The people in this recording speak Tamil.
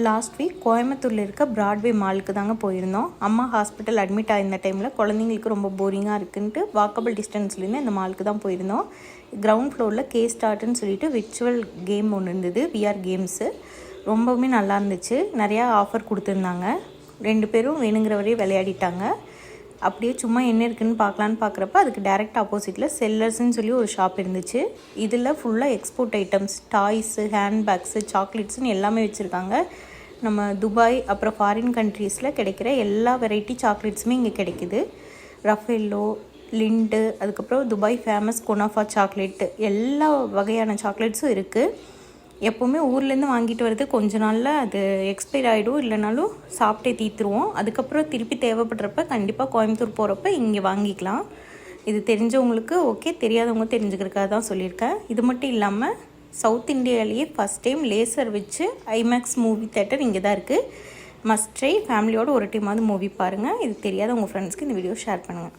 லாஸ்ட் வீக் கோயம்புத்தூரில் இருக்க பிராட்வே மாலுக்கு தாங்க போயிருந்தோம். அம்மா ஹாஸ்பிட்டல் அட்மிட் ஆகிருந்த டைமில் குழந்தைங்களுக்கு ரொம்ப போரிங்காக இருக்குன்ட்டு வாக்கபிள் டிஸ்டன்ஸ்லேருந்து இந்த மாலுக்கு தான் போயிருந்தோம். கிரவுண்ட் ஃப்ளோரில் ஸ்டார்ட்னு சொல்லிட்டு விர்ச்சுவல் கேம் ஒன்று இருந்தது, விஆர் கேம்ஸு. ரொம்பவுமே நல்லா இருந்துச்சு. நிறையா ஆஃபர் கொடுத்துருந்தாங்க. 2 பேரும் வேணுங்கிற வரையும் விளையாடிட்டாங்க. அப்படியே சும்மா என்ன இருக்குதுன்னு பார்க்கலான்னு பார்க்குறப்ப அதுக்கு டைரக்ட் ஆப்போசிட்டில் செல்லர்ஸ்ன்னு சொல்லி ஒரு ஷாப் இருந்துச்சு. இதில் ஃபுல்லாக எக்ஸ்போர்ட் ஐட்டம்ஸ், டாய்ஸு, ஹேண்ட்பேக்ஸு, சாக்லேட்ஸுன்னு எல்லாமே வச்சுருக்காங்க. நம்ம துபாய் அப்புறம் ஃபாரின் கண்ட்ரீஸில் கிடைக்கிற எல்லா வெரைட்டி சாக்லேட்ஸுமே இங்கே கிடைக்கிது. ரஃபேல்லோ, லிண்டு, அதுக்கப்புறம் துபாய் ஃபேமஸ் குனாஃபா சாக்லேட்டு, எல்லா வகையான சாக்லேட்ஸும் இருக்குது. எப்போவுமே ஊர்லேருந்து வாங்கிட்டு வரது கொஞ்ச நாளில் அது எக்ஸ்பைர் ஆகிடும், இல்லைனாலும் சாப்பிட்டே தீர்த்துருவோம். அதுக்கப்புறம் திருப்பி தேவைப்படுறப்ப கண்டிப்பாக கோயம்புத்தூர் போகிறப்ப இங்கே வாங்கிக்கலாம். இது தெரிஞ்சவங்களுக்கு ஓகே, தெரியாதவங்க தெரிஞ்சுக்கிறதுக்காக தான் சொல்லியிருக்கேன். இது மட்டும் இல்லாமல் சவுத் இந்தியாவிலேயே ஃபஸ்ட் டைம் லேசர் வச்சு ஐமேக்ஸ் மூவி தேட்டர் இங்கே தான் இருக்குது. Must try. ஃபேமிலியோடு ஒரு டைமாவது மூவி பாருங்கள். இது தெரியாத உங்கள் ஃப்ரெண்ட்ஸ்க்கு இந்த வீடியோ ஷேர் பண்ணுங்கள்.